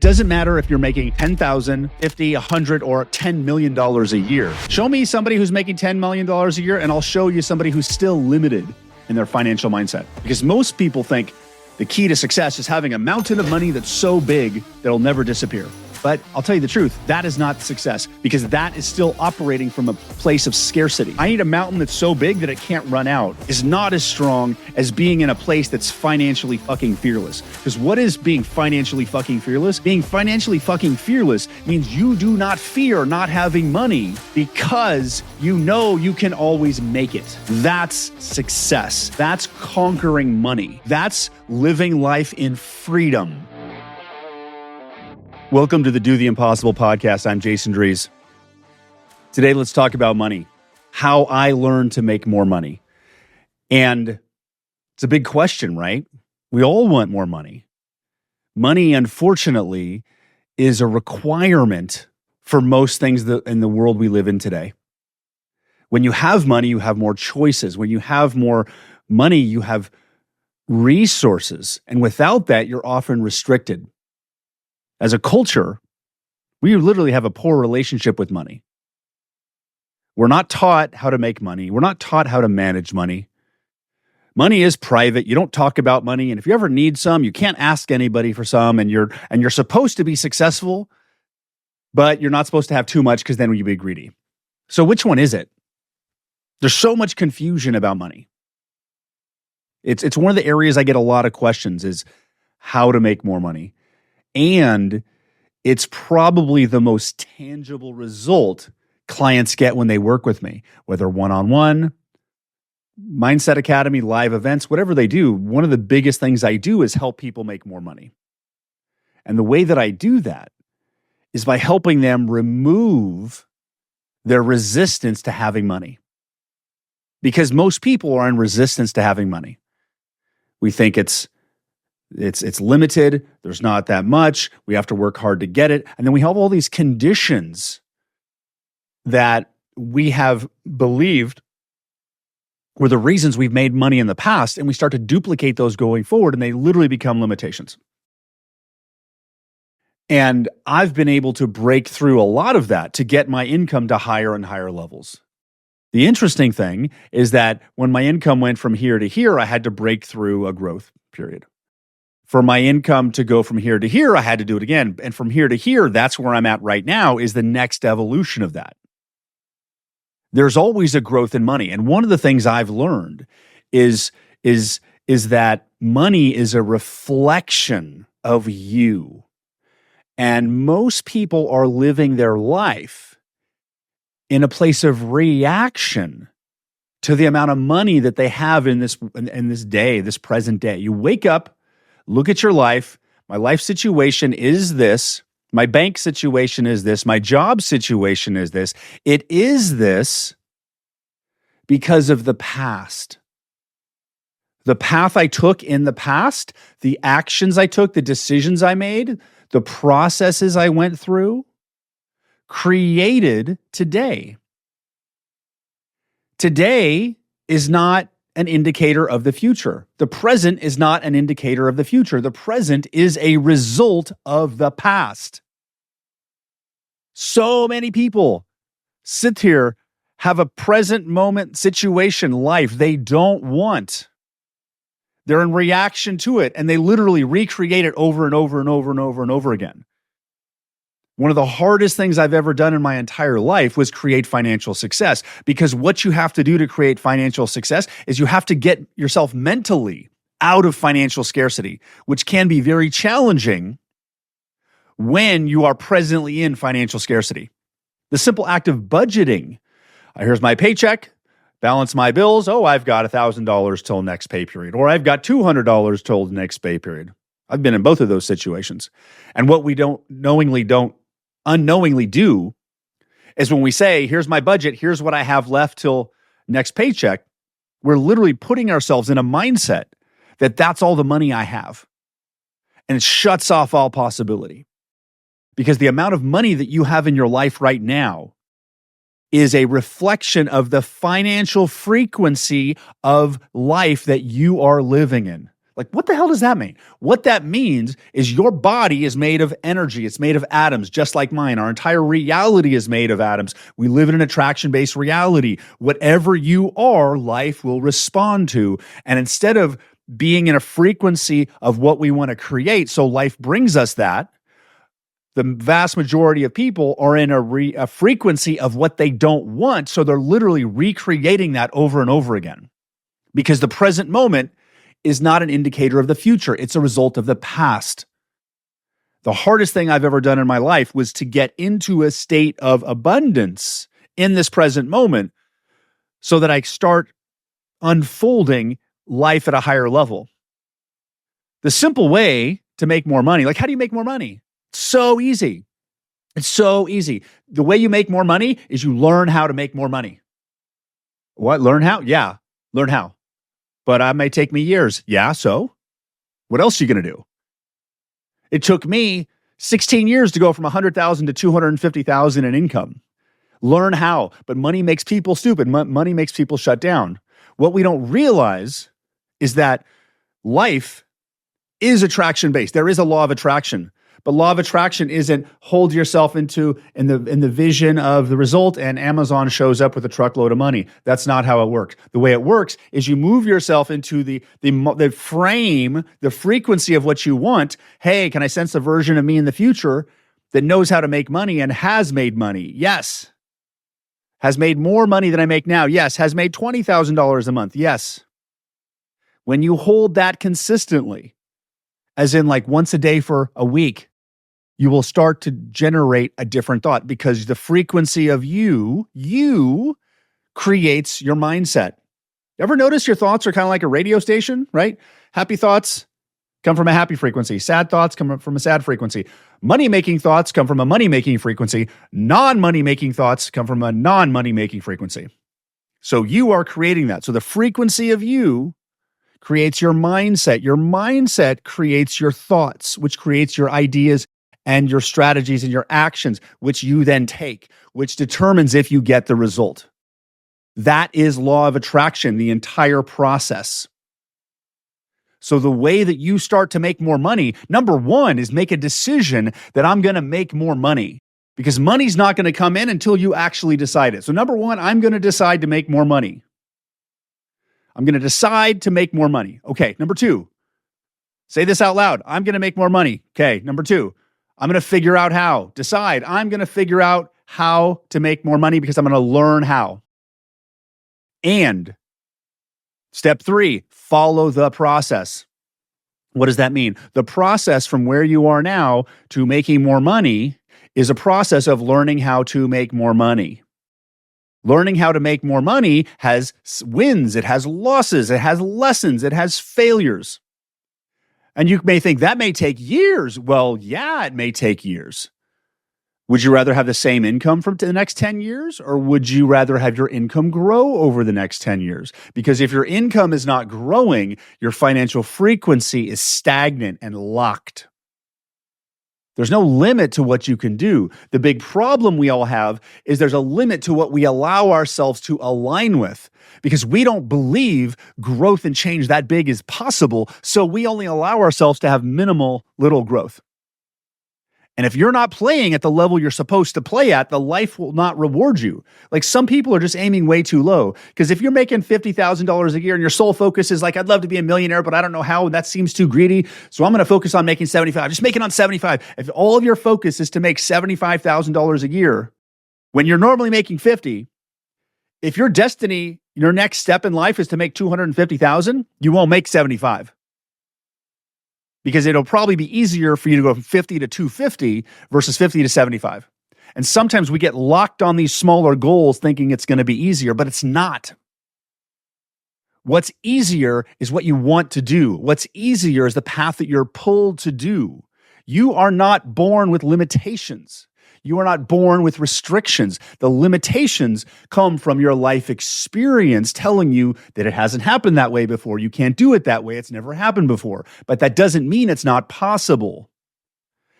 Doesn't matter if you're making $10,000, $50, $100, or $10 million a year. Show me somebody who's making $10 million a year, and I'll show you somebody who's still limited in their financial mindset. Because most people think the key to success is having a mountain of money that's so big that it'll never disappear. But I'll tell you the truth, that is not success, because that is still operating from a place of scarcity. I need a mountain that's so big that it can't run out is not as strong as being in a place that's financially fucking fearless. Because what is being financially fucking fearless? Being financially fucking fearless means you do not fear not having money because you know you can always make it. That's success. That's conquering money. That's living life in freedom. Welcome to the Do the Impossible podcast. I'm Jason Drees. Today, let's talk about money, how I learned to make more money. And it's a big question, right? We all want more money. Money, unfortunately, is a requirement for most things in the world we live in today. When you have money, you have more choices. When you have more money, you have resources. And without that, you're often restricted. As a culture, we literally have a poor relationship with money. We're not taught how to make money. We're not taught how to manage money. Money is private. You don't talk about money. And if you ever need some, you can't ask anybody for some. And you're supposed to be successful, but you're not supposed to have too much because then you'd be greedy. So which one is it? There's so much confusion about money. It's one of the areas I get a lot of questions is how to make more money. And it's probably the most tangible result clients get when they work with me, whether one-on-one, Mindset Academy, live events, whatever they do. One of the biggest things I do is help people make more money. And the way that I do that is by helping them remove their resistance to having money. Because most people are in resistance to having money. We think it's limited. There's not that much. We have to work hard to get it. And then we have all these conditions that we have believed were the reasons we've made money in the past. And we start to duplicate those going forward, and they literally become limitations. And I've been able to break through a lot of that to get my income to higher and higher levels. The interesting thing is that when my income went from here to here, I had to break through a growth period. For my income to go from here to here, I had to do it again. And from here to here, that's where I'm at right now, is the next evolution of that. There's always a growth in money. And one of the things I've learned is that money is a reflection of you. And most people are living their life in a place of reaction to the amount of money that they have in this day, this present day. You wake up, look at your life. My life situation is this. My bank situation is this. My job situation is this. It is this because of the past. The path I took in the past, the actions I took, the decisions I made, the processes I went through, created today. Today is not an indicator of the future. The present is not an indicator of the future. The present is a result of the past. So many people sit here, have a present moment situation, life they don't want. They're in reaction to it, and they literally recreate it over and over and over and over and over again. One of the hardest things I've ever done in my entire life was create financial success, because what you have to do to create financial success is you have to get yourself mentally out of financial scarcity, which can be very challenging when you are presently in financial scarcity. The simple act of budgeting. Here's my paycheck, balance my bills. Oh, I've got $1,000 till next pay period, or I've got $200 till the next pay period. I've been in both of those situations. And what we unknowingly do is when we say, here's my budget, here's what I have left till next paycheck, we're literally putting ourselves in a mindset that that's all the money I have. And it shuts off all possibility. Because the amount of money that you have in your life right now is a reflection of the financial frequency of life that you are living in. Like, what the hell does that mean? What that means is your body is made of energy. It's made of atoms, just like mine. Our entire reality is made of atoms. We live in an attraction-based reality. Whatever you are, life will respond to. And instead of being in a frequency of what we want to create, so life brings us that, the vast majority of people are in a frequency of what they don't want. So they're literally recreating that over and over again, because the present moment is not an indicator of the future. It's a result of the past. The hardest thing I've ever done in my life was to get into a state of abundance in this present moment so that I start unfolding life at a higher level. The simple way to make more money, like, how do you make more money? It's so easy. It's so easy. The way you make more money is you learn how to make more money. What? Learn how? Yeah, learn how. But it may take me years. Yeah, so what else are you going to do? It took me 16 years to go from 100,000 to 250,000 in income. Learn how. But money makes people stupid. Money makes people shut down. What we don't realize is that life is attraction-based. There is a law of attraction. But law of attraction isn't hold yourself in the vision of the result and Amazon shows up with a truckload of money. That's not how it works. The way it works is you move yourself into the frame, the frequency of what you want. Hey, can I sense a version of me in the future that knows how to make money and has made money? Yes. Has made more money than I make now? Yes. Has made $20,000 a month? Yes. When you hold that consistently, as in like once a day for a week, you will start to generate a different thought, because the frequency of you creates your mindset. Ever notice your thoughts are kind of like a radio station, right? Happy thoughts come from a happy frequency. Sad thoughts come from a sad frequency. Money-making thoughts come from a money-making frequency. Non-money-making thoughts come from a non-money-making frequency. So you are creating that. So the frequency of you creates your mindset. Your mindset creates your thoughts, which creates your ideas and your strategies and your actions, which you then take, which determines if you get the result. That is law of attraction, the entire process. So the way that you start to make more money, number one, is make a decision that I'm going to make more money, because money's not going to come in until you actually decide it. So number one, I'm going to decide to make more money. I'm going to decide to make more money. Okay, number two, say this out loud. I'm going to make more money. Okay, number two, I'm going to figure out how. Decide, I'm going to figure out how to make more money because I'm going to learn how. And step three, follow the process. What does that mean? The process from where you are now to making more money is a process of learning how to make more money. Learning how to make more money has wins, it has losses, it has lessons, it has failures. And you may think that may take years. Well, yeah, it may take years. Would you rather have the same income for the next 10 years, or would you rather have your income grow over the next 10 years? Because if your income is not growing, your financial frequency is stagnant and locked. There's no limit to what you can do. The big problem we all have is there's a limit to what we allow ourselves to align with, because we don't believe growth and change that big is possible. So we only allow ourselves to have minimal little growth. And if you're not playing at the level you're supposed to play at, the life will not reward you. Like, some people are just aiming way too low. Because if you're making $50,000 a year and your sole focus is like, I'd love to be a millionaire, but I don't know how, and that seems too greedy, so I'm going to focus on making 75. Just make it on 75. If all of your focus is to make $75,000 a year, when you're normally making 50, if your destiny, your next step in life is to make 250,000, you won't make 75. Because it'll probably be easier for you to go from 50 to 250 versus 50 to 75. And sometimes we get locked on these smaller goals thinking it's going to be easier, but it's not. What's easier is what you want to do. What's easier is the path that you're pulled to do. You are not born with limitations. You are not born with restrictions. The limitations come from your life experience telling you that it hasn't happened that way before. You can't do it that way. It's never happened before. But that doesn't mean it's not possible.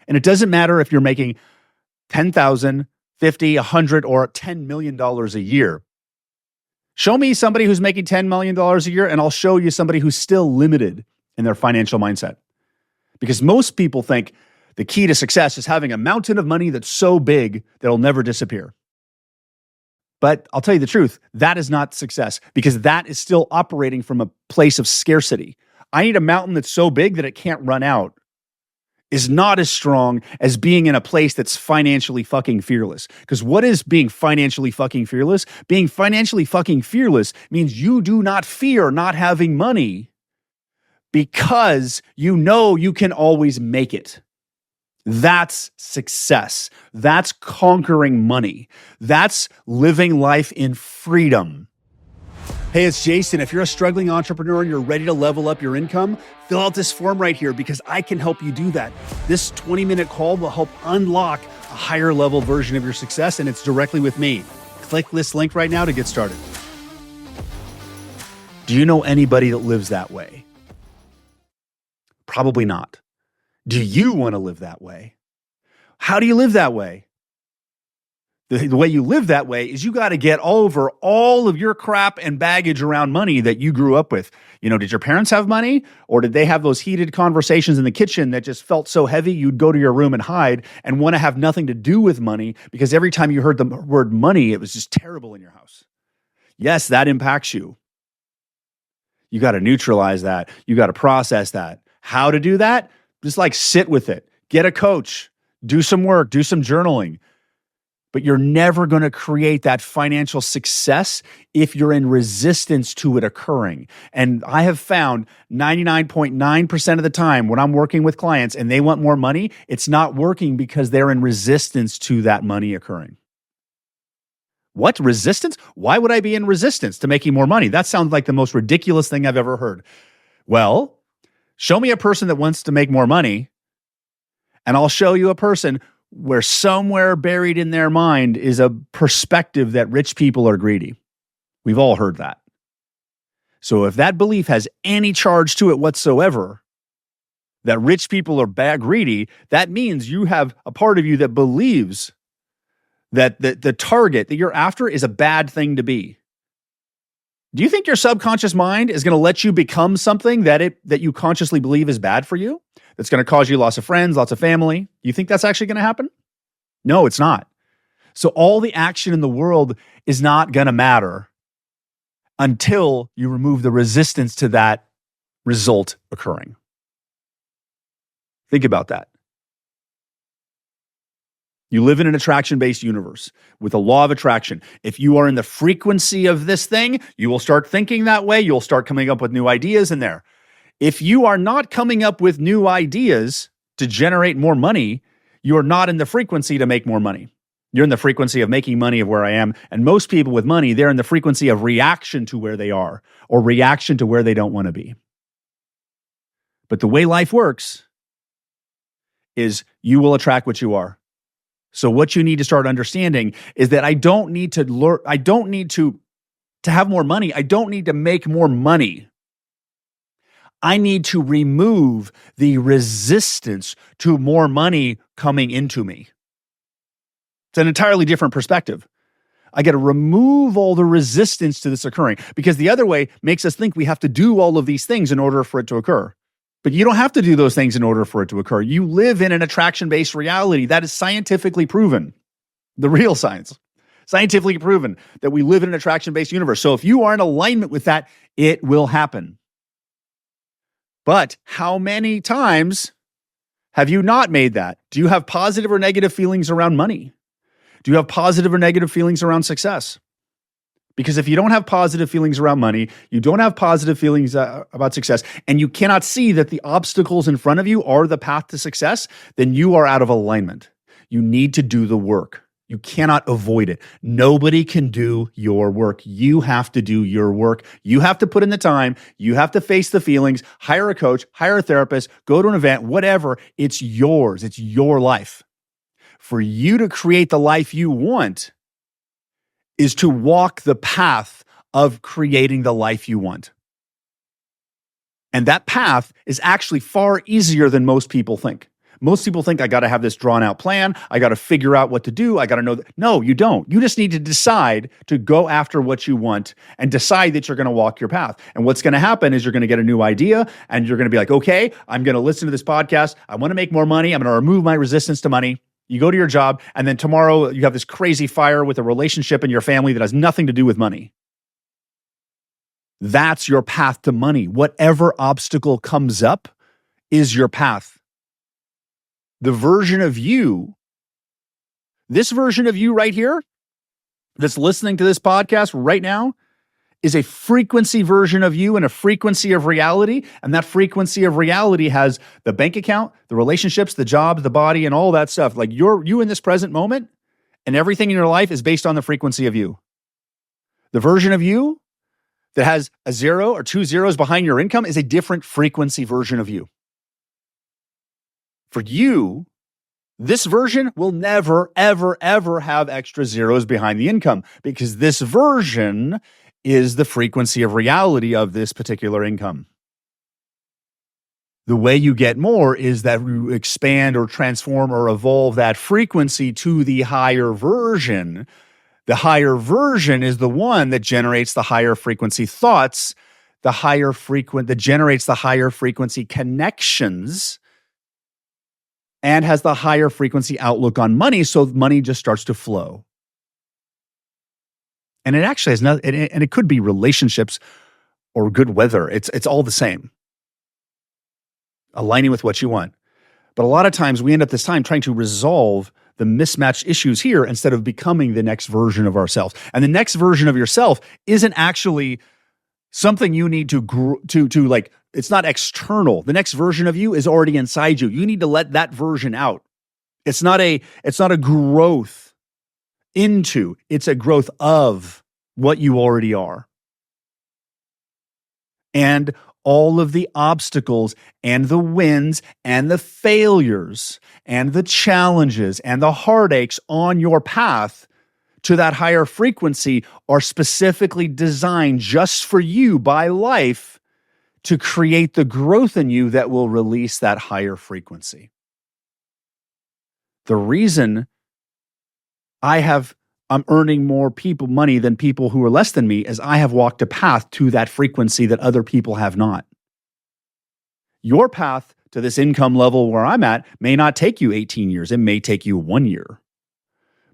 And it doesn't matter if you're making $10,000, $50,000, $100,000, or $10 million a year. Show me somebody who's making $10 million a year, and I'll show you somebody who's still limited in their financial mindset. Because most people think the key to success is having a mountain of money that's so big that it'll never disappear. But I'll tell you the truth, that is not success, because that is still operating from a place of scarcity. I need a mountain that's so big that it can't run out, is not as strong as being in a place that's financially fucking fearless. Because what is being financially fucking fearless? Being financially fucking fearless means you do not fear not having money because you know you can always make it. That's success. That's conquering money. That's living life in freedom. Hey, it's Jason. If you're a struggling entrepreneur and you're ready to level up your income, fill out this form right here because I can help you do that. This 20-minute call will help unlock a higher level version of your success, and it's directly with me. Click this link right now to get started. Do you know anybody that lives that way? Probably not. Do you want to live that way? How do you live that way? The way you live that way is you got to get over all of your crap and baggage around money that you grew up with. Did your parents have money, or did they have those heated conversations in the kitchen that just felt so heavy you'd go to your room and hide and want to have nothing to do with money because every time you heard the word money, it was just terrible in your house? Yes, that impacts you. You got to neutralize that. You got to process that. How to do that? Just sit with it. Get a coach. Do some work. Do some journaling. But you're never going to create that financial success if you're in resistance to it occurring. And I have found 99.9% of the time when I'm working with clients and they want more money, it's not working because they're in resistance to that money occurring. What? Resistance? Why would I be in resistance to making more money? That sounds like the most ridiculous thing I've ever heard. Well, show me a person that wants to make more money, and I'll show you a person where somewhere buried in their mind is a perspective that rich people are greedy. We've all heard that. So if that belief has any charge to it whatsoever, that rich people are greedy, that means you have a part of you that believes that the target that you're after is a bad thing to be. Do you think your subconscious mind is going to let you become something that you consciously believe is bad for you? That's going to cause you lots of friends, lots of family. You think that's actually going to happen? No, it's not. So all the action in the world is not going to matter until you remove the resistance to that result occurring. Think about that. You live in an attraction-based universe with a law of attraction. If you are in the frequency of this thing, you will start thinking that way. You'll start coming up with new ideas in there. If you are not coming up with new ideas to generate more money, you are not in the frequency to make more money. You're in the frequency of making money of where I am. And most people with money, they're in the frequency of reaction to where they are or reaction to where they don't want to be. But the way life works is you will attract what you are. So what you need to start understanding is that I don't need to have more money. I don't need to make more money. I need to remove the resistance to more money coming into me. It's an entirely different perspective. I got to remove all the resistance to this occurring, because the other way makes us think we have to do all of these things in order for it to occur. But you don't have to do those things in order for it to occur. You live in an attraction-based reality that is scientifically proven. The real science. Scientifically proven that we live in an attraction-based universe. So if you are in alignment with that, it will happen. But how many times have you not made that? Do you have positive or negative feelings around money? Do you have positive or negative feelings around success? Because if you don't have positive feelings around money, you don't have positive feelings about success, and you cannot see that the obstacles in front of you are the path to success, then you are out of alignment. You need to do the work. You cannot avoid it. Nobody can do your work. You have to do your work. You have to put in the time. You have to face the feelings, hire a coach, hire a therapist, go to an event, whatever. It's yours. It's your life. For you to create the life you want is to walk the path of creating the life you want. And that path is actually far easier than most people think. Most people think I got to have this drawn out plan. I got to figure out what to do. I got to know that. No, you don't. You just need to decide to go after what you want and decide that you're going to walk your path. And what's going to happen is you're going to get a new idea and you're going to be like, okay, I'm going to listen to this podcast. I want to make more money. I'm going to remove my resistance to money. You go to your job and then tomorrow you have this crazy fire with a relationship in your family that has nothing to do with money. That's your path to money. Whatever obstacle comes up is your path. The version of you, this version of you right here, that's listening to this podcast right now, is a frequency version of you and a frequency of reality. And that frequency of reality has the bank account, the relationships, the job, the body, and all that stuff. Like you in this present moment and everything in your life is based on the frequency of you. The version of you that has a 0 or 2 zeros behind your income is a different frequency version of you. For you, this version will never, ever, ever have extra zeros behind the income because this version is the frequency of reality of this particular income. The way you get more is that you expand or transform or evolve that frequency to the higher version. The higher version is the one that generates the higher frequency thoughts, that generates the higher frequency connections, and has the higher frequency outlook on money, so money just starts to flow. And it actually has nothing, and it could be relationships or good weather. It's all the same. Aligning with what you want. But a lot of times we end up this time trying to resolve the mismatched issues here instead of becoming the next version of ourselves. And the next version of yourself isn't actually something you need to like, it's not external. The next version of you is already inside you. You need to let that version out. It's not a growth into, it's a growth of what you already are. And all of the obstacles and the wins and the failures and the challenges and the heartaches on your path to that higher frequency are specifically designed just for you by life to create the growth in you that will release that higher frequency. The reason I'm earning more money than people who are less than me is I have walked a path to that frequency that other people have not. Your path to this income level where I'm at may not take you 18 years. It may take you 1 year.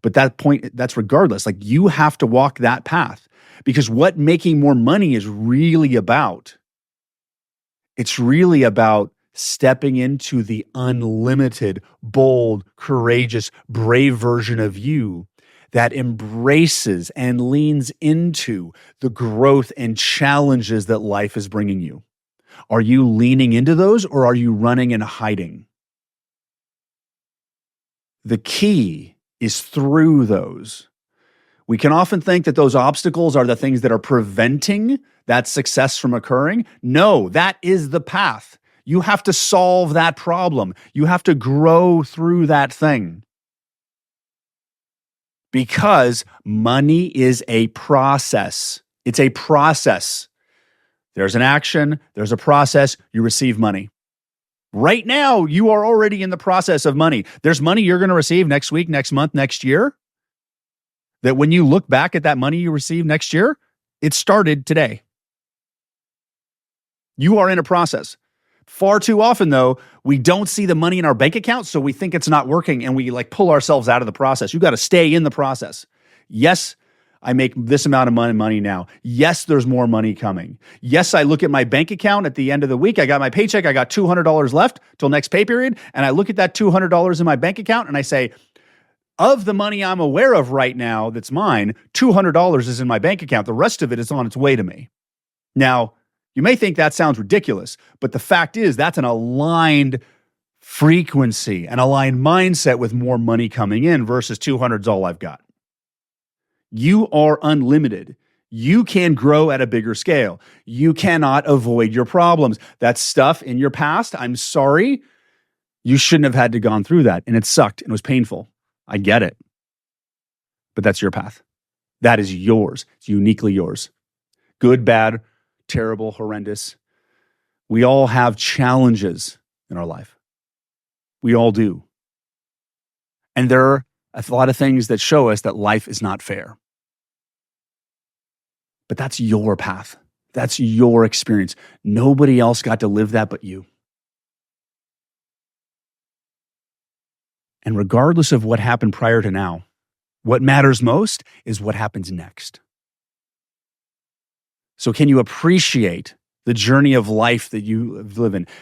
But that's regardless. Like you have to walk that path because what making more money is really about, it's really about stepping into the unlimited, bold, courageous, brave version of you that embraces and leans into the growth and challenges that life is bringing you. Are you leaning into those or are you running and hiding? The key is through those. We can often think that those obstacles are the things that are preventing that success from occurring. No, that is the path. You have to solve that problem. You have to grow through that thing. Because money is a process. It's a process. There's an action, there's a process, you receive money. Right now, you are already in the process of money. There's money you're going to receive next week, next month, next year. That when you look back at that money you receive next year, it started today. You are in a process. Far too often, though, we don't see the money in our bank account, so we think it's not working and we pull ourselves out of the process. You got to stay in the process. Yes, I make this amount of money now. Yes, there's more money coming. Yes, I look at my bank account at the end of the week. I got my paycheck. I got $200 left till next pay period. And I look at that $200 in my bank account and I say, of the money I'm aware of right now that's mine, $200 is in my bank account. The rest of it is on its way to me. Now, you may think that sounds ridiculous, but the fact is that's an aligned frequency, an aligned mindset with more money coming in versus 200 is all I've got. You are unlimited. You can grow at a bigger scale. You cannot avoid your problems. That stuff in your past, I'm sorry, you shouldn't have had to gone through that. And it sucked and it was painful. I get it. But that's your path. That is yours. It's uniquely yours. Good, bad, terrible, horrendous. We all have challenges in our life. We all do. And there are a lot of things that show us that life is not fair. But that's your path. That's your experience. Nobody else got to live that but you. And regardless of what happened prior to now, what matters most is what happens next. So can you appreciate the journey of life that you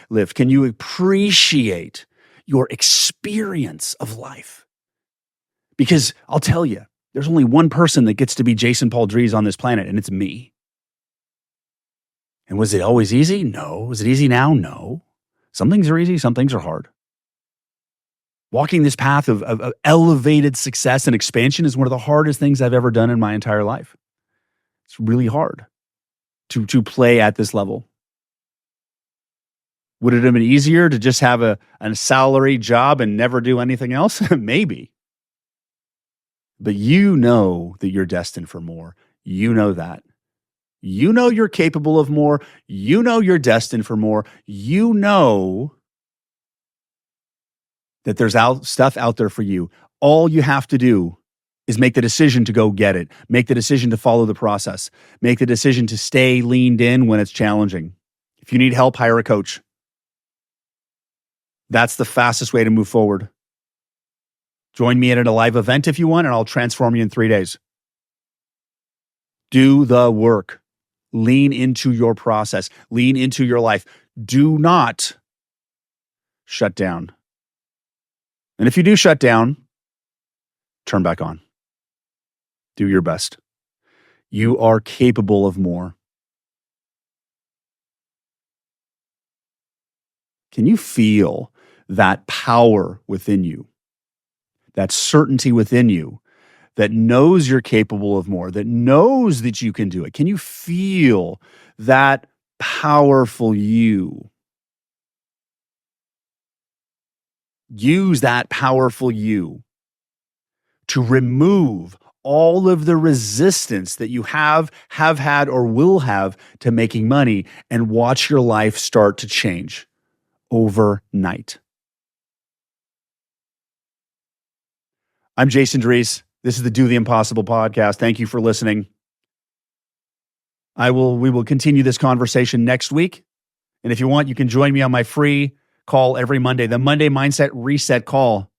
live? Can you appreciate your experience of life? Because I'll tell you, there's only one person that gets to be Jason Paul Drees on this planet, and it's me. And was it always easy? No. Was it easy now? No. Some things are easy, some things are hard. Walking this path of elevated success and expansion is one of the hardest things I've ever done in my entire life. It's really hard to play at this level. Would it have been easier to just have a salary job and never do anything else? Maybe. But you know that you're destined for more. You know that. You know you're capable of more. You know you're destined for more. You know that there's stuff out there for you. All you have to do is make the decision to go get it. Make the decision to follow the process. Make the decision to stay leaned in when it's challenging. If you need help, hire a coach. That's the fastest way to move forward. Join me at a live event if you want, and I'll transform you in 3 days. Do the work. Lean into your process. Lean into your life. Do not shut down. And if you do shut down, turn back on. Do your best. You are capable of more. Can you feel that power within you? That certainty within you that knows you're capable of more, that knows that you can do it? Can you feel that powerful you? Use that powerful you to remove all of the resistance that you have had, or will have to making money, and watch your life start to change overnight. I'm Jason Drees. This is the Do the Impossible podcast. Thank you for listening. We will continue this conversation next week. And if you want, you can join me on my free call every Monday, the Monday Mindset Reset call.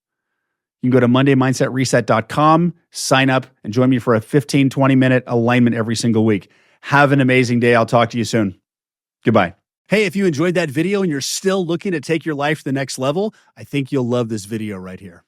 You can go to mondaymindsetreset.com, sign up, and join me for a 15, 20-minute alignment every single week. Have an amazing day. I'll talk to you soon. Goodbye. Hey, if you enjoyed that video and you're still looking to take your life to the next level, I think you'll love this video right here.